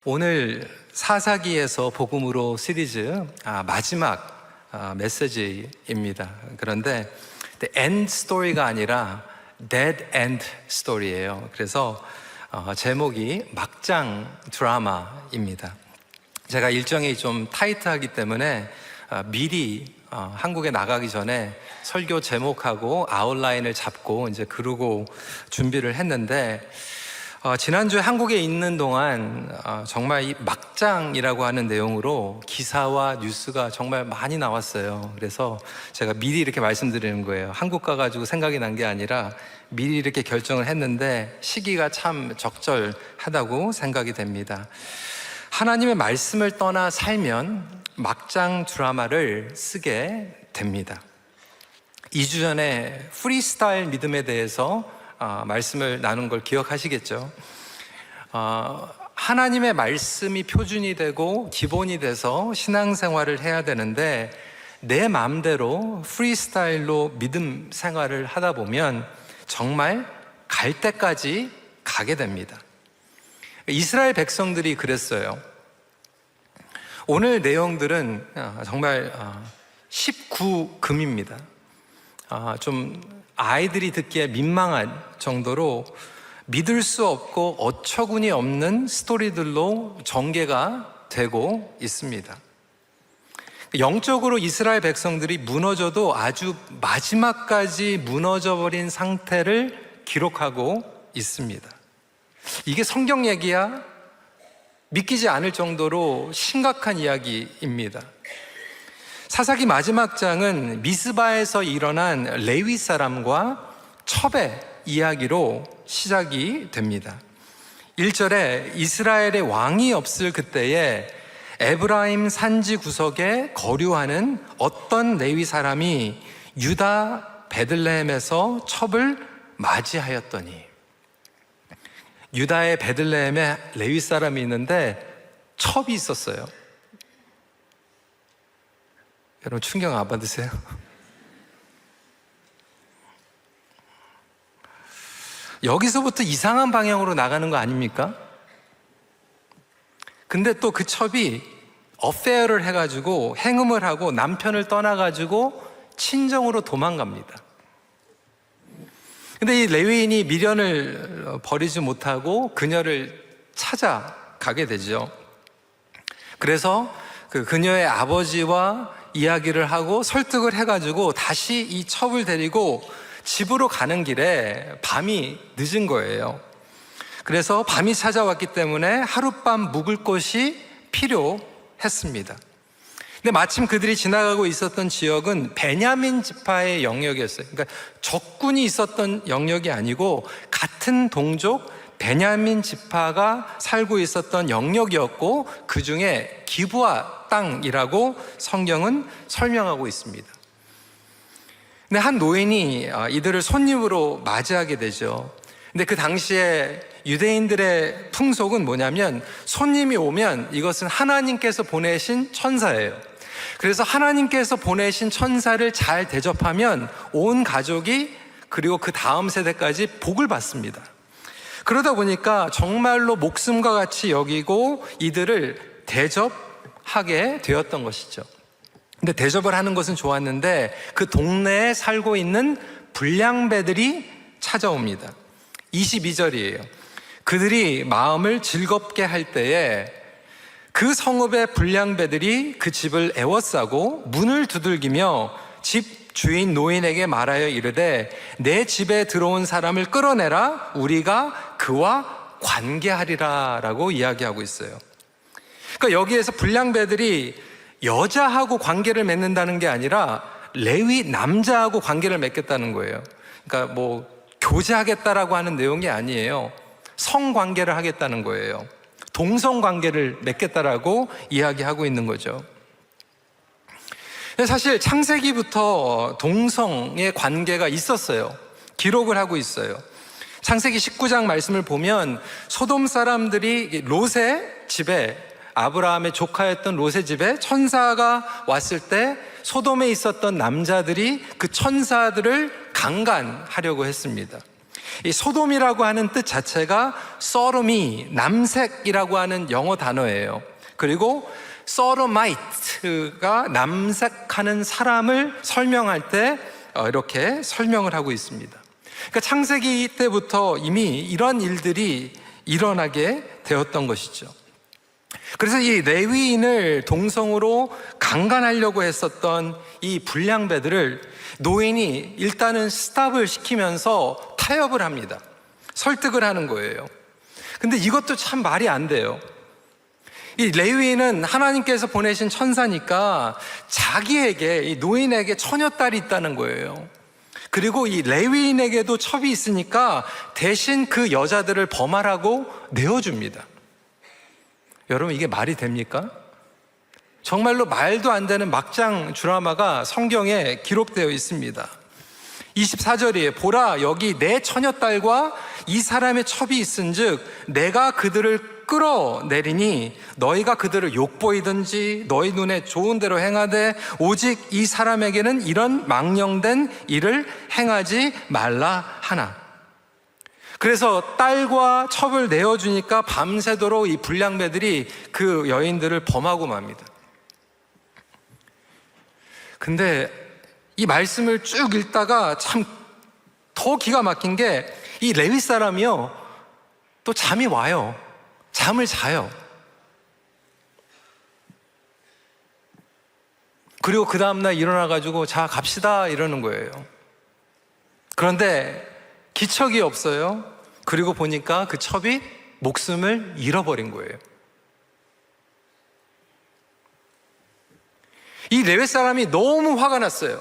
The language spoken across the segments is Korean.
오늘 사사기에서 복음으로 시리즈 마지막 메시지입니다. 그런데 end story가 아니라 dead end story예요. 그래서 제목이 막장 드라마입니다. 제가 일정이 좀 타이트하기 때문에 미리 한국에 나가기 전에 설교 제목하고 아웃라인을 잡고 이제 그러고 준비를 했는데 지난주에 한국에 있는 동안 정말 이 막장이라고 하는 내용으로 기사와 뉴스가 정말 많이 나왔어요. 그래서 제가 미리 이렇게 말씀드리는 거예요. 한국 가가지고 생각이 난 게 아니라 미리 이렇게 결정을 했는데 시기가 참 적절하다고 생각이 됩니다. 하나님의 말씀을 떠나 살면 막장 드라마를 쓰게 됩니다. 2주 전에 프리스타일 믿음에 대해서 말씀을 나눈 걸 기억하시겠죠? 하나님의 말씀이 표준이 되고 기본이 돼서 신앙생활을 해야 되는데 내 마음대로 프리스타일로 믿음 생활을 하다 보면 정말 갈 때까지 가게 됩니다. 이스라엘 백성들이 그랬어요. 오늘 내용들은 정말 19금입니다. 좀 아이들이 듣기에 민망한 정도로 믿을 수 없고 어처구니 없는 스토리들로 전개가 되고 있습니다. 영적으로 이스라엘 백성들이 무너져도 아주 마지막까지 무너져버린 상태를 기록하고 있습니다. 이게 성경 얘기야? 믿기지 않을 정도로 심각한 이야기입니다. 사사기 마지막 장은 미스바에서 일어난 레위 사람과 첩의 이야기로 시작이 됩니다. 1절에 이스라엘의 왕이 없을 그때에 에브라임 산지 구석에 거류하는 어떤 레위 사람이 유다 베들레헴에서 첩을 맞이하였더니, 유다의 베들레헴에 레위 사람이 있는데 첩이 있었어요. 여러분 충격 안 받으세요? 여기서부터 이상한 방향으로 나가는 거 아닙니까? 근데 또 그 첩이 어페어를 해가지고 행음을 하고 남편을 떠나가지고 친정으로 도망갑니다. 근데 이 레위인이 미련을 버리지 못하고 그녀를 찾아가게 되죠. 그래서 그 그녀의 아버지와 이야기를 하고 설득을 해가지고 다시 이 첩을 데리고 집으로 가는 길에 밤이 늦은 거예요. 그래서 밤이 찾아왔기 때문에 하룻밤 묵을 곳이 필요했습니다. 근데 마침 그들이 지나가고 있었던 지역은 베냐민 지파의 영역이었어요. 그러니까 적군이 있었던 영역이 아니고 같은 동족 베냐민 지파가 살고 있었던 영역이었고 그 중에 기브아 땅이라고 성경은 설명하고 있습니다. 근데 한 노인이 이들을 손님으로 맞이하게 되죠. 근데 그 당시에 유대인들의 풍속은 뭐냐면 손님이 오면 이것은 하나님께서 보내신 천사예요. 그래서 하나님께서 보내신 천사를 잘 대접하면 온 가족이 그리고 그 다음 세대까지 복을 받습니다. 그러다 보니까 정말로 목숨과 같이 여기고 이들을 대접하게 되었던 것이죠. 근데 대접을 하는 것은 좋았는데 그 동네에 살고 있는 불량배들이 찾아옵니다. 22절이에요. 그들이 마음을 즐겁게 할 때에 그 성읍의 불량배들이 그 집을 애워싸고 문을 두들기며 집 주인 노인에게 말하여 이르되 내 집에 들어온 사람을 끌어내라, 우리가 그와 관계하리라 라고 이야기하고 있어요. 그러니까 여기에서 불량배들이 여자하고 관계를 맺는다는 게 아니라 레위 남자하고 관계를 맺겠다는 거예요. 그러니까 뭐 교제하겠다라고 하는 내용이 아니에요. 성관계를 하겠다는 거예요. 동성관계를 맺겠다라고 이야기하고 있는 거죠. 사실 창세기부터 동성의 관계가 있었어요. 기록을 하고 있어요. 창세기 19장 말씀을 보면 소돔 사람들이 롯의 집에, 아브라함의 조카였던 롯의 집에 천사가 왔을 때 소돔에 있었던 남자들이 그 천사들을 강간하려고 했습니다. 이 소돔이라고 하는 뜻 자체가 서름이 남색이라고 하는 영어 단어예요. 그리고 서러마이트가 남색하는 사람을 설명할 때 이렇게 설명을 하고 있습니다. 그러니까 창세기 때부터 이미 이런 일들이 일어나게 되었던 것이죠. 그래서 이 레위인을 동성으로 강간하려고 했었던 이 불량배들을 노인이 일단은 스탑을 시키면서 타협을 합니다. 설득을 하는 거예요. 근데 이것도 참 말이 안 돼요. 이 레위인은 하나님께서 보내신 천사니까 자기에게, 이 노인에게 처녀딸이 있다는 거예요. 그리고 이 레위인에게도 첩이 있으니까 대신 그 여자들을 범하라고 내어줍니다. 여러분, 이게 말이 됩니까? 정말로 말도 안 되는 막장 드라마가 성경에 기록되어 있습니다. 24절이에요. 보라, 여기 내 처녀딸과 이 사람의 첩이 있은즉 내가 그들을 끌어내리니 너희가 그들을 욕보이든지 너희 눈에 좋은 대로 행하되 오직 이 사람에게는 이런 망령된 일을 행하지 말라 하나. 그래서 딸과 첩을 내어주니까 밤새도록 이 불량배들이 그 여인들을 범하고 맙니다. 근데 이 말씀을 쭉 읽다가 참 더 기가 막힌 게 이 레위 사람이요, 또 잠이 와요. 잠을 자요. 그리고 그 다음날 일어나가지고 자 갑시다 이러는 거예요. 그런데 기척이 없어요. 그리고 보니까 그 첩이 목숨을 잃어버린 거예요. 이 레위 사람이 너무 화가 났어요.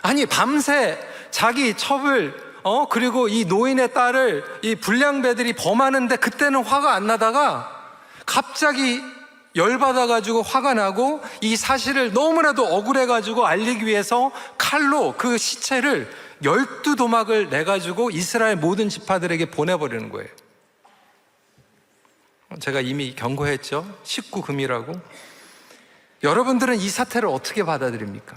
아니, 밤새 자기 첩을 그리고 이 노인의 딸을 이 불량배들이 범하는데 그때는 화가 안 나다가 갑자기 열받아가지고 화가 나고 이 사실을 너무나도 억울해가지고 알리기 위해서 칼로 그 시체를 12도막을 내가지고 이스라엘 모든 지파들에게 보내버리는 거예요. 제가 이미 경고했죠. 19금이라고. 여러분들은 이 사태를 어떻게 받아들입니까?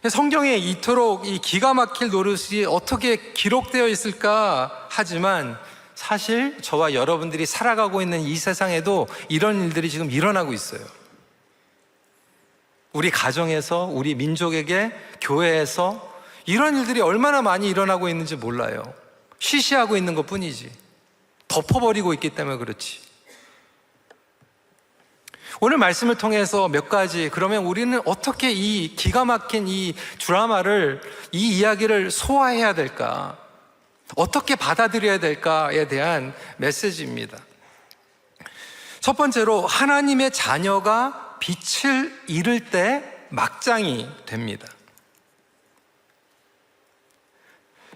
성경에 이토록 이 기가 막힐 노릇이 어떻게 기록되어 있을까 하지만 사실 저와 여러분들이 살아가고 있는 이 세상에도 이런 일들이 지금 일어나고 있어요. 우리 가정에서, 우리 민족에게, 교회에서 이런 일들이 얼마나 많이 일어나고 있는지 몰라요. 쉬쉬하고 있는 것 뿐이지. 덮어버리고 있기 때문에 그렇지. 오늘 말씀을 통해서 몇 가지, 그러면 우리는 어떻게 이 기가 막힌 이 드라마를, 이 이야기를 소화해야 될까? 어떻게 받아들여야 될까에 대한 메시지입니다. 첫 번째로, 하나님의 자녀가 빛을 잃을 때 막장이 됩니다.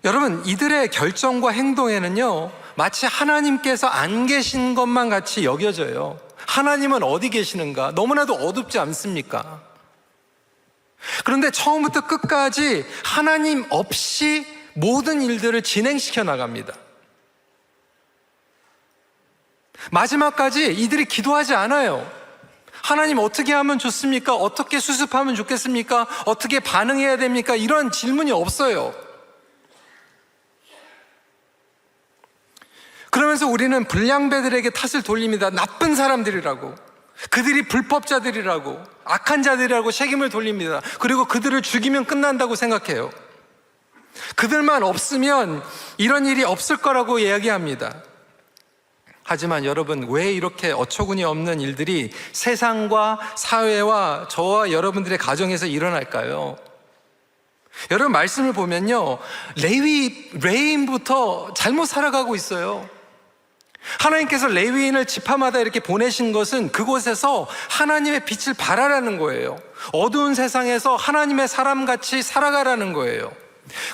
여러분, 이들의 결정과 행동에는요, 마치 하나님께서 안 계신 것만 같이 여겨져요. 하나님은 어디 계시는가? 너무나도 어둡지 않습니까? 그런데 처음부터 끝까지 하나님 없이 모든 일들을 진행시켜 나갑니다. 마지막까지 이들이 기도하지 않아요. 하나님 어떻게 하면 좋습니까? 어떻게 수습하면 좋겠습니까? 어떻게 반응해야 됩니까? 이런 질문이 없어요. 그러면서 우리는 불량배들에게 탓을 돌립니다. 나쁜 사람들이라고, 그들이 불법자들이라고, 악한 자들이라고 책임을 돌립니다. 그리고 그들을 죽이면 끝난다고 생각해요. 그들만 없으면 이런 일이 없을 거라고 이야기합니다. 하지만 여러분, 왜 이렇게 어처구니 없는 일들이 세상과 사회와 저와 여러분들의 가정에서 일어날까요? 여러분, 말씀을 보면요, 레위인부터 잘못 살아가고 있어요. 하나님께서 레위인을 지파마다 이렇게 보내신 것은 그곳에서 하나님의 빛을 발하라는 거예요. 어두운 세상에서 하나님의 사람같이 살아가라는 거예요.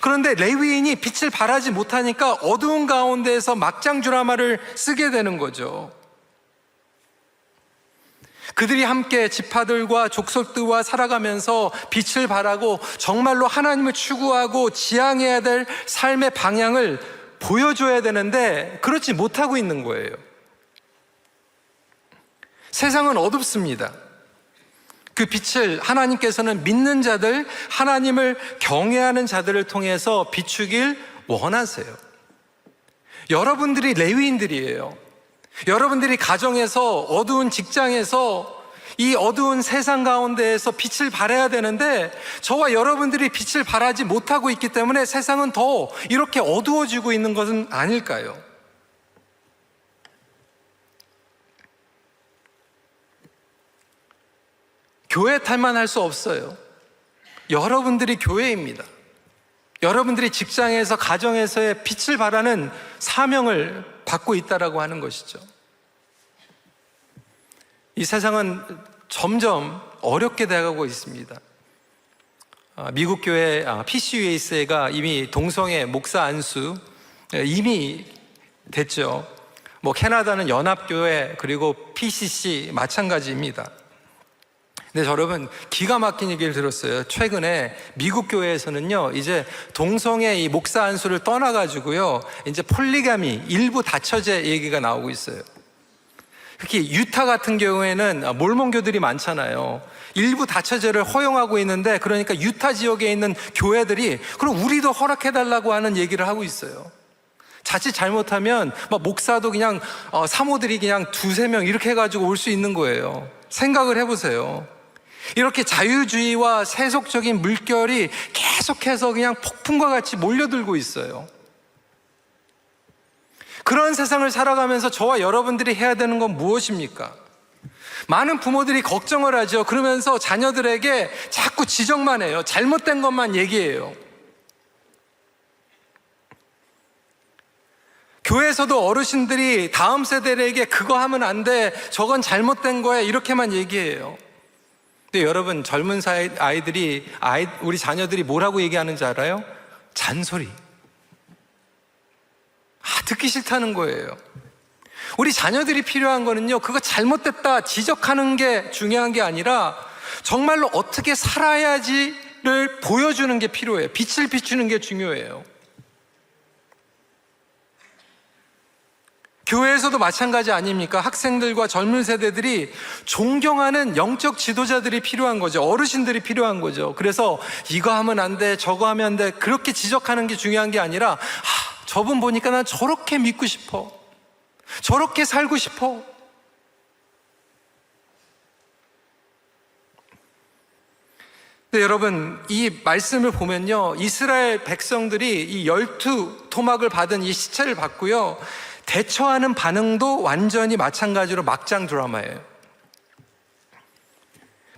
그런데 레위인이 빛을 발하지 못하니까 어두운 가운데에서 막장 드라마를 쓰게 되는 거죠. 그들이 함께 지파들과 족속들과 살아가면서 빛을 발하고 정말로 하나님을 추구하고 지향해야 될 삶의 방향을 보여줘야 되는데 그렇지 못하고 있는 거예요. 세상은 어둡습니다. 그 빛을 하나님께서는 믿는 자들, 하나님을 경외하는 자들을 통해서 비추길 원하세요. 여러분들이 레위인들이에요. 여러분들이 가정에서, 어두운 직장에서, 이 어두운 세상 가운데에서 빛을 발해야 되는데, 저와 여러분들이 빛을 발하지 못하고 있기 때문에 세상은 더 이렇게 어두워지고 있는 것은 아닐까요? 교회 탈만할 수 없어요. 여러분들이 교회입니다. 여러분들이 직장에서, 가정에서의 빛을 발하는 사명을 받고 있다라고 하는 것이죠. 이 세상은 점점 어렵게 돼가고 있습니다. 미국 교회 PCUSA가 이미 동성애 목사 안수 이미 됐죠. 캐나다는 연합교회, 그리고 PCC 마찬가지입니다. 근데 여러분, 기가 막힌 얘기를 들었어요. 최근에 미국 교회에서는요, 이제 동성애 이 목사 안수를 떠나가지고요, 이제 폴리가미, 일부 다처제 얘기가 나오고 있어요. 특히 유타 같은 경우에는 몰몬교들이 많잖아요. 일부 다처제를 허용하고 있는데, 그러니까 유타 지역에 있는 교회들이 그럼 우리도 허락해달라고 하는 얘기를 하고 있어요. 자칫 잘못하면 목사도 그냥 사모들이 그냥 두세 명 이렇게 해가지고 올 수 있는 거예요. 생각을 해보세요. 이렇게 자유주의와 세속적인 물결이 계속해서 그냥 폭풍과 같이 몰려들고 있어요. 그런 세상을 살아가면서 저와 여러분들이 해야 되는 건 무엇입니까? 많은 부모들이 걱정을 하죠. 그러면서 자녀들에게 자꾸 지적만 해요. 잘못된 것만 얘기해요. 교회에서도 어르신들이 다음 세대에게 그거 하면 안 돼, 저건 잘못된 거야, 이렇게만 얘기해요. 근데 여러분, 젊은 아이들이 우리 자녀들이 뭐라고 얘기하는지 알아요? 잔소리. 듣기 싫다는 거예요. 우리 자녀들이 필요한 거는요, 그거 잘못됐다 지적하는 게 중요한 게 아니라 정말로 어떻게 살아야지를 보여주는 게 필요해요. 빛을 비추는 게 중요해요. 교회에서도 마찬가지 아닙니까? 학생들과 젊은 세대들이 존경하는 영적 지도자들이 필요한 거죠. 어르신들이 필요한 거죠. 그래서 이거 하면 안 돼, 저거 하면 안 돼, 그렇게 지적하는 게 중요한 게 아니라 저분 보니까 난 저렇게 믿고 싶어, 저렇게 살고 싶어. 근데 여러분, 이 말씀을 보면요, 이스라엘 백성들이 이 12토막을 받은 이 시체를 받고요, 대처하는 반응도 완전히 마찬가지로 막장 드라마예요.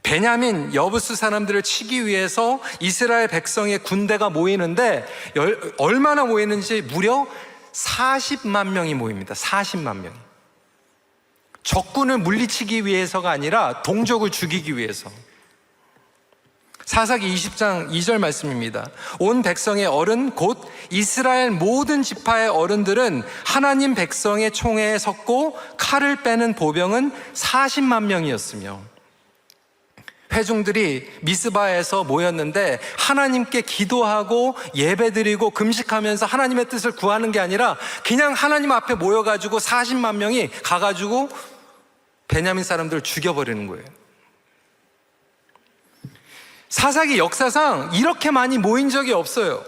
베냐민, 여부스 사람들을 치기 위해서 이스라엘 백성의 군대가 모이는데 얼마나 모이는지 무려 40만 명이 모입니다. 40만 명이. 적군을 물리치기 위해서가 아니라 동족을 죽이기 위해서. 사사기 20장 2절 말씀입니다. 온 백성의 어른 곧 이스라엘 모든 지파의 어른들은 하나님 백성의 총회에 섰고 칼을 빼는 보병은 40만 명이었으며, 회중들이 미스바에서 모였는데 하나님께 기도하고 예배드리고 금식하면서 하나님의 뜻을 구하는 게 아니라 그냥 하나님 앞에 모여가지고 40만 명이 가가지고 베냐민 사람들을 죽여버리는 거예요. 사사기 역사상 이렇게 많이 모인 적이 없어요.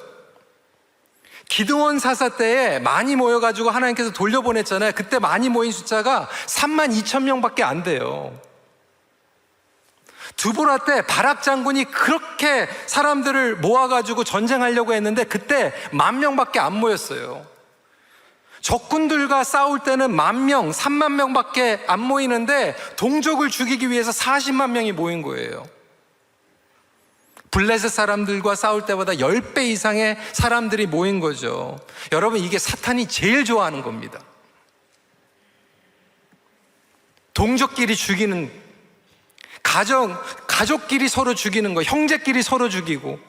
기드온 사사 때에 많이 모여가지고 하나님께서 돌려보냈잖아요. 그때 많이 모인 숫자가 3만 2천 명밖에 안 돼요. 두보라 때 바락 장군이 그렇게 사람들을 모아가지고 전쟁하려고 했는데 그때 10,000명밖에 안 모였어요. 적군들과 싸울 때는 10,000명, 3만 명밖에 안 모이는데 동족을 죽이기 위해서 40만 명이 모인 거예요. 블레셋 사람들과 싸울 때보다 10배 이상의 사람들이 모인 거죠. 여러분, 이게 사탄이 제일 좋아하는 겁니다. 동족끼리 죽이는, 가족끼리 서로 죽이는 거, 형제끼리 서로 죽이고,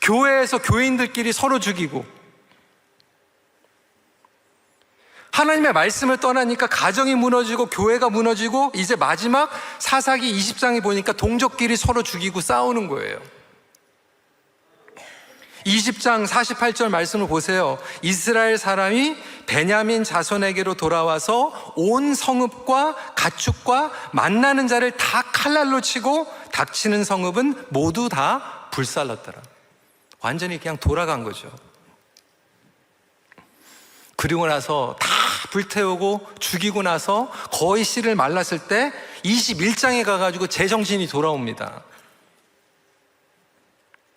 교회에서 교인들끼리 서로 죽이고, 하나님의 말씀을 떠나니까 가정이 무너지고 교회가 무너지고, 이제 마지막 사사기 20장에 보니까 동족끼리 서로 죽이고 싸우는 거예요. 20장 48절 말씀을 보세요. 이스라엘 사람이 베냐민 자손에게로 돌아와서 온 성읍과 가축과 만나는 자를 다 칼날로 치고 닥치는 성읍은 모두 다 불살랐더라. 완전히 그냥 돌아간 거죠. 그리고 나서 다 불태우고 죽이고 나서 거의 씨를 말랐을 때 21장에 가가지고 제정신이 돌아옵니다.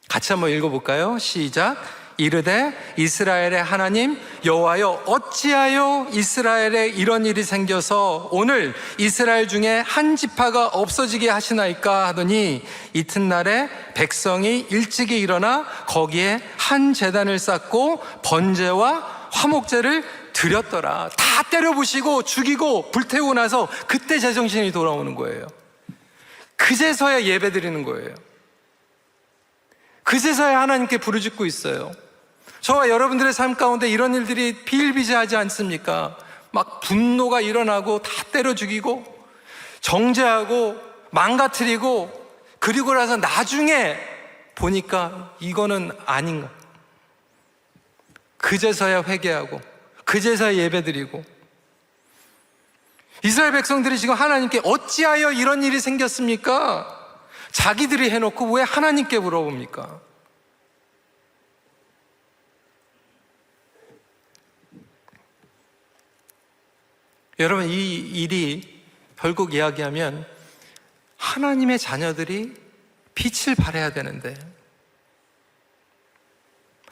같이 한번 읽어볼까요? 시작. 이르되 이스라엘의 하나님 여호와여, 어찌하여 이스라엘에 이런 일이 생겨서 오늘 이스라엘 중에 한 지파가 없어지게 하시나이까 하더니 이튿날에 백성이 일찍이 일어나 거기에 한 제단을 쌓고 번제와 화목제를 드렸더라. 다 때려부시고 죽이고 불태우고 나서 그때 제정신이 돌아오는 거예요. 그제서야 예배 드리는 거예요. 그제서야 하나님께 부르짖고 있어요. 저와 여러분들의 삶 가운데 이런 일들이 비일비재하지 않습니까? 막 분노가 일어나고 다 때려 죽이고 정죄하고 망가뜨리고, 그리고 나서 나중에 보니까 이거는 아닌가. 그제서야 회개하고 그제서야 예배드리고. 이스라엘 백성들이 지금 하나님께 어찌하여 이런 일이 생겼습니까? 자기들이 해놓고 왜 하나님께 물어봅니까? 여러분, 이 일이 결국 이야기하면 하나님의 자녀들이 빛을 발해야 되는데,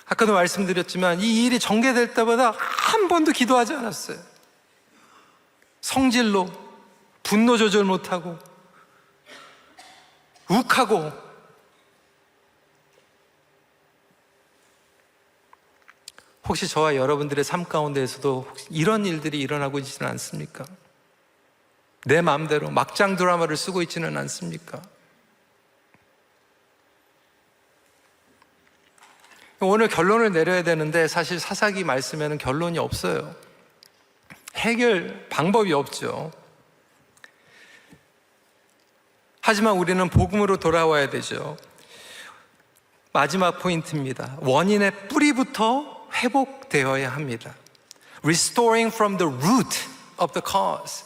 아까도 말씀드렸지만 이 일이 전개될 때마다 한 번도 기도하지 않았어요. 성질로 분노 조절 못하고 욱하고. 혹시 저와 여러분들의 삶 가운데에서도 이런 일들이 일어나고 있지는 않습니까? 내 마음대로 막장 드라마를 쓰고 있지는 않습니까? 오늘 결론을 내려야 되는데 사실 사사기 말씀에는 결론이 없어요. 해결 방법이 없죠. 하지만 우리는 복음으로 돌아와야 되죠. 마지막 포인트입니다. 원인의 뿌리부터 회복되어야 합니다. Restoring from the root of the cause.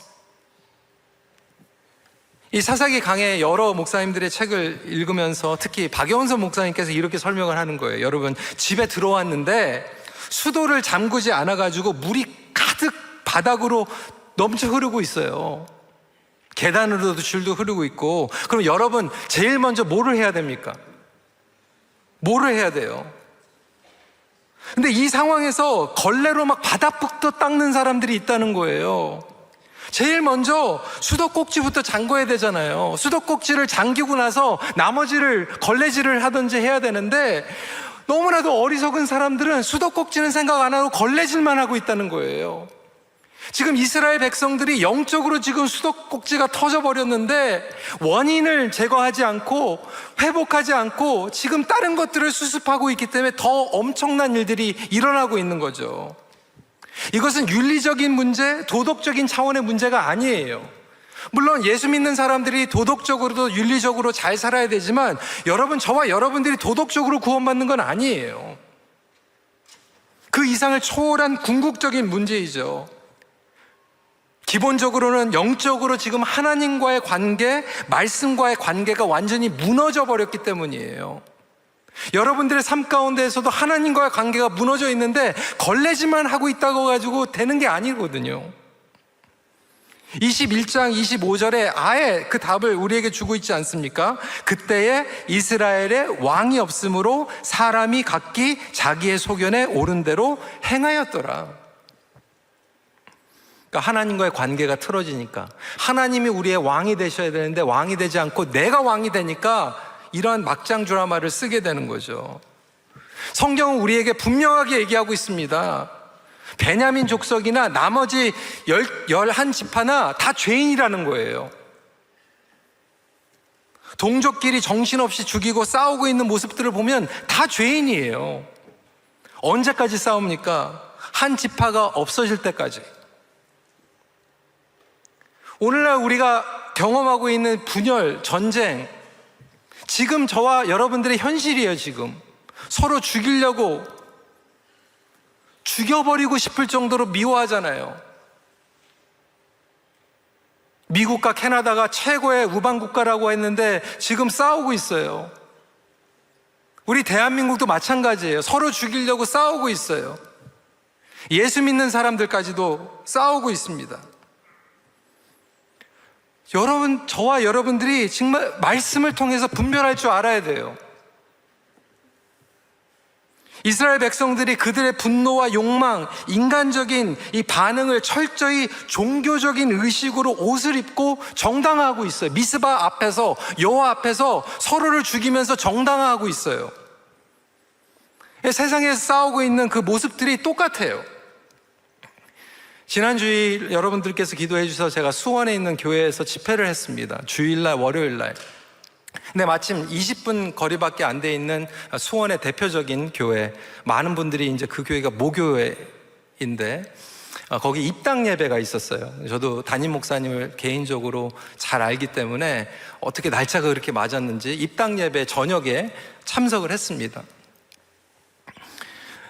이 사사기 강의 여러 목사님들의 책을 읽으면서 특히 박영선 목사님께서 이렇게 설명을 하는 거예요. 여러분, 집에 들어왔는데 수도를 잠그지 않아가지고 물이 가득 바닥으로 넘쳐 흐르고 있어요. 계단으로도 줄도 흐르고 있고. 그럼 여러분, 제일 먼저 뭐를 해야 됩니까? 뭐를 해야 돼요? 근데 이 상황에서 걸레로 막 바닥부터 닦는 사람들이 있다는 거예요. 제일 먼저 수도꼭지부터 잠궈야 되잖아요. 수도꼭지를 잠기고 나서 나머지를 걸레질을 하든지 해야 되는데, 너무나도 어리석은 사람들은 수도꼭지는 생각 안 하고 걸레질만 하고 있다는 거예요. 지금 이스라엘 백성들이 영적으로 지금 수도꼭지가 터져버렸는데 원인을 제거하지 않고 회복하지 않고 지금 다른 것들을 수습하고 있기 때문에 더 엄청난 일들이 일어나고 있는 거죠. 이것은 윤리적인 문제, 도덕적인 차원의 문제가 아니에요. 물론 예수 믿는 사람들이 도덕적으로도 윤리적으로 잘 살아야 되지만 여러분, 저와 여러분들이 도덕적으로 구원받는 건 아니에요. 그 이상을 초월한 궁극적인 문제이죠. 기본적으로는 영적으로 지금 하나님과의 관계, 말씀과의 관계가 완전히 무너져 버렸기 때문이에요. 여러분들의 삶 가운데에서도 하나님과의 관계가 무너져 있는데 걸레질만 하고 있다고 가지고 되는 게 아니거든요. 21장 25절에 아예 그 답을 우리에게 주고 있지 않습니까? 그때에 이스라엘에 왕이 없으므로 사람이 각기 자기의 소견에 옳은 대로 행하였더라. 그러니까 하나님과의 관계가 틀어지니까, 하나님이 우리의 왕이 되셔야 되는데 왕이 되지 않고 내가 왕이 되니까 이러한 막장 드라마를 쓰게 되는 거죠. 성경은 우리에게 분명하게 얘기하고 있습니다. 베냐민 족속이나 나머지 11지파나 다 죄인이라는 거예요. 동족끼리 정신없이 죽이고 싸우고 있는 모습들을 보면 다 죄인이에요. 언제까지 싸웁니까? 한 지파가 없어질 때까지. 오늘날 우리가 경험하고 있는 분열, 전쟁, 지금 저와 여러분들의 현실이에요. 지금 서로 죽이려고, 죽여버리고 싶을 정도로 미워하잖아요. 미국과 캐나다가 최고의 우방국가라고 했는데 지금 싸우고 있어요. 우리 대한민국도 마찬가지예요. 서로 죽이려고 싸우고 있어요. 예수 믿는 사람들까지도 싸우고 있습니다. 여러분, 저와 여러분들이 정말 말씀을 통해서 분별할 줄 알아야 돼요. 이스라엘 백성들이 그들의 분노와 욕망, 인간적인 이 반응을 철저히 종교적인 의식으로 옷을 입고 정당화하고 있어요. 미스바 앞에서, 여호와 앞에서 서로를 죽이면서 정당화하고 있어요. 세상에서 싸우고 있는 그 모습들이 똑같아요. 지난 주일 여러분들께서 기도해 주셔서 제가 수원에 있는 교회에서 집회를 했습니다. 주일날, 월요일날. 근데 마침 20분 거리밖에 안 돼 있는 수원의 대표적인 교회, 많은 분들이 이제 그 교회가 모교회인데 거기 입당 예배가 있었어요. 저도 담임 목사님을 개인적으로 잘 알기 때문에 어떻게 날짜가 그렇게 맞았는지 입당 예배 저녁에 참석을 했습니다.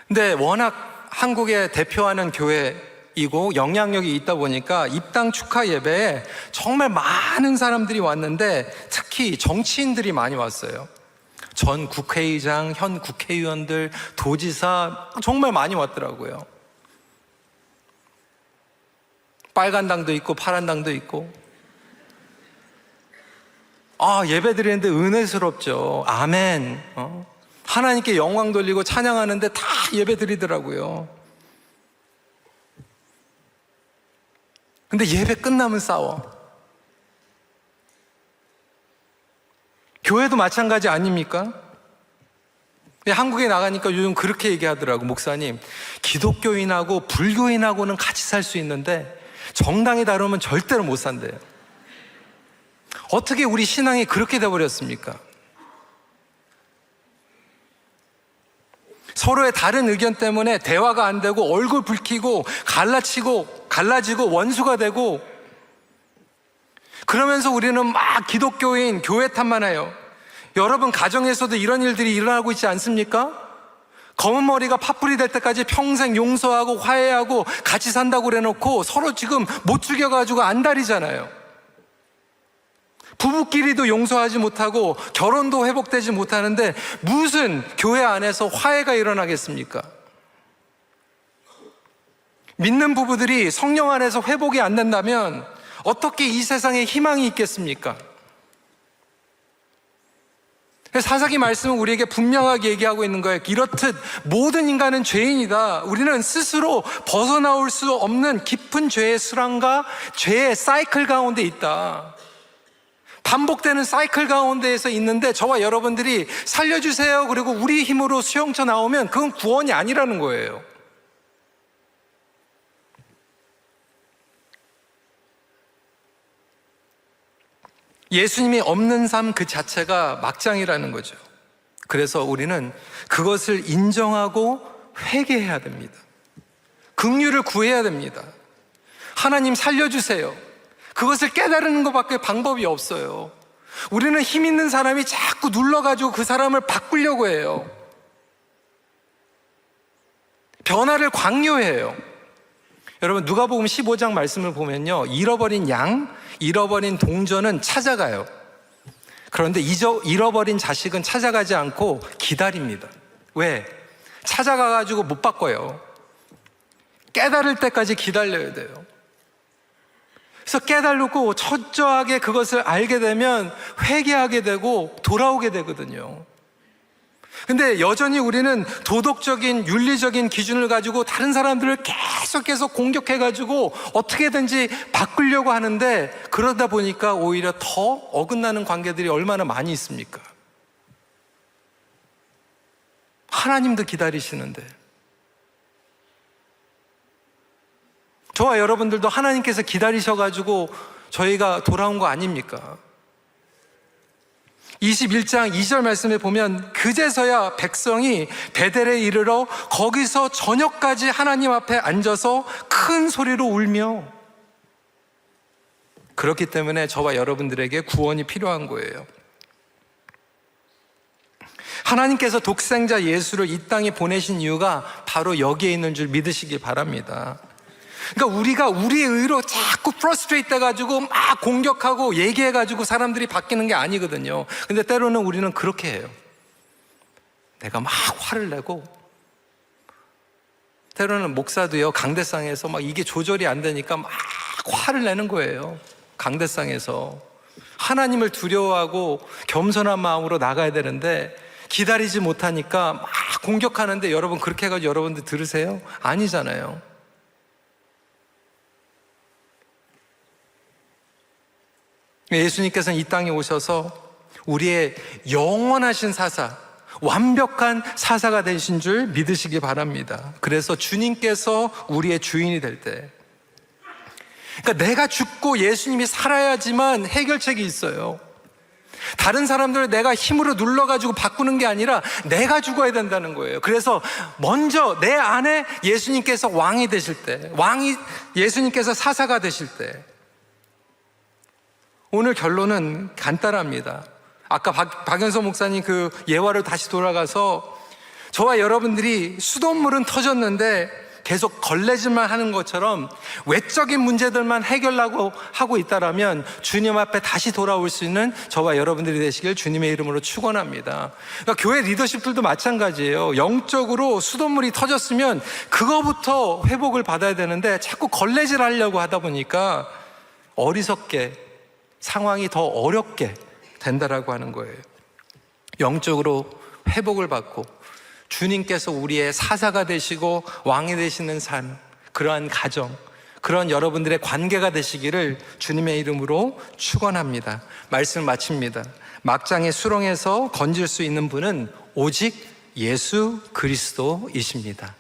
근데 워낙 한국에 대표하는 교회이고 영향력이 있다 보니까 입당 축하 예배에 정말 많은 사람들이 왔는데 특히 정치인들이 많이 왔어요. 전 국회의장, 현 국회의원들, 도지사 정말 많이 왔더라고요. 빨간 당도 있고 파란 당도 있고. 예배 드리는데 은혜스럽죠. 아멘. 하나님께 영광 돌리고 찬양하는데 다 예배 드리더라고요. 근데 예배 끝나면 싸워. 교회도 마찬가지 아닙니까? 한국에 나가니까 요즘 그렇게 얘기하더라고. 목사님, 기독교인하고 불교인하고는 같이 살 수 있는데 정당이 다르면 절대로 못 산대요. 어떻게 우리 신앙이 그렇게 돼버렸습니까? 서로의 다른 의견 때문에 대화가 안 되고 얼굴 붉히고 갈라지고 원수가 되고, 그러면서 우리는 막 기독교인 교회 탓만 해요. 여러분 가정에서도 이런 일들이 일어나고 있지 않습니까? 검은 머리가 팥불이 될 때까지 평생 용서하고 화해하고 같이 산다고 그래놓고 서로 지금 못 죽여가지고 안달이잖아요. 부부끼리도 용서하지 못하고 결혼도 회복되지 못하는데 무슨 교회 안에서 화해가 일어나겠습니까? 믿는 부부들이 성령 안에서 회복이 안 된다면 어떻게 이 세상에 희망이 있겠습니까? 사사기 말씀은 우리에게 분명하게 얘기하고 있는 거예요. 이렇듯 모든 인간은 죄인이다. 우리는 스스로 벗어나올 수 없는 깊은 죄의 수렁과 죄의 사이클 가운데 있다. 반복되는 사이클 가운데에서 있는데 저와 여러분들이 살려주세요 그리고 우리 힘으로 수용쳐 나오면 그건 구원이 아니라는 거예요. 예수님이 없는 삶 그 자체가 막장이라는 거죠. 그래서 우리는 그것을 인정하고 회개해야 됩니다. 긍휼을 구해야 됩니다. 하나님 살려주세요. 그것을 깨달는 것밖에 방법이 없어요. 우리는 힘 있는 사람이 자꾸 눌러가지고 그 사람을 바꾸려고 해요. 변화를 강요해요. 여러분 누가복음 15장 말씀을 보면요, 잃어버린 양, 잃어버린 동전은 찾아가요. 그런데 잃어버린 자식은 찾아가지 않고 기다립니다. 왜? 찾아가가지고 못 바꿔요. 깨달을 때까지 기다려야 돼요. 그래서 깨달고 철저하게 그것을 알게 되면 회개하게 되고 돌아오게 되거든요. 근데 여전히 우리는 도덕적인 윤리적인 기준을 가지고 다른 사람들을 계속해서 공격해가지고 어떻게든지 바꾸려고 하는데, 그러다 보니까 오히려 더 어긋나는 관계들이 얼마나 많이 있습니까? 하나님도 기다리시는데, 저와 여러분들도 하나님께서 기다리셔가지고 저희가 돌아온 거 아닙니까? 21장 2절 말씀에 보면 그제서야 백성이 베델에 이르러 거기서 저녁까지 하나님 앞에 앉아서 큰 소리로 울며, 그렇기 때문에 저와 여러분들에게 구원이 필요한 거예요. 하나님께서 독생자 예수를 이 땅에 보내신 이유가 바로 여기에 있는 줄 믿으시기 바랍니다. 그러니까 우리가 우리의 의로 자꾸 프러스트레이트 돼가지고 막 공격하고 얘기해가지고 사람들이 바뀌는 게 아니거든요. 근데 때로는 우리는 그렇게 해요. 내가 막 화를 내고, 때로는 목사도요, 강대상에서 막 이게 조절이 안 되니까 막 화를 내는 거예요. 강대상에서. 하나님을 두려워하고 겸손한 마음으로 나가야 되는데 기다리지 못하니까 막 공격하는데, 여러분 그렇게 해가지고 여러분들 들으세요? 아니잖아요. 예수님께서는 이 땅에 오셔서 우리의 영원하신 사사, 완벽한 사사가 되신 줄 믿으시기 바랍니다. 그래서 주님께서 우리의 주인이 될 때, 그러니까 내가 죽고 예수님이 살아야지만 해결책이 있어요. 다른 사람들을 내가 힘으로 눌러가지고 바꾸는 게 아니라 내가 죽어야 된다는 거예요. 그래서 먼저 내 안에 예수님께서 왕이 되실 때, 예수님께서 사사가 되실 때, 오늘 결론은 간단합니다. 아까 박연서 목사님 그 예화를 다시 돌아가서, 저와 여러분들이 수돗물은 터졌는데 계속 걸레질만 하는 것처럼 외적인 문제들만 해결하고 하고 있다라면 주님 앞에 다시 돌아올 수 있는 저와 여러분들이 되시길 주님의 이름으로 축원합니다. 그러니까 교회 리더십들도 마찬가지예요. 영적으로 수돗물이 터졌으면 그거부터 회복을 받아야 되는데 자꾸 걸레질 하려고 하다 보니까 어리석게 상황이 더 어렵게 된다라고 하는 거예요. 영적으로 회복을 받고 주님께서 우리의 사사가 되시고 왕이 되시는 삶, 그러한 가정, 그런 여러분들의 관계가 되시기를 주님의 이름으로 축원합니다. 말씀을 마칩니다. 막장의 수렁에서 건질 수 있는 분은 오직 예수 그리스도이십니다.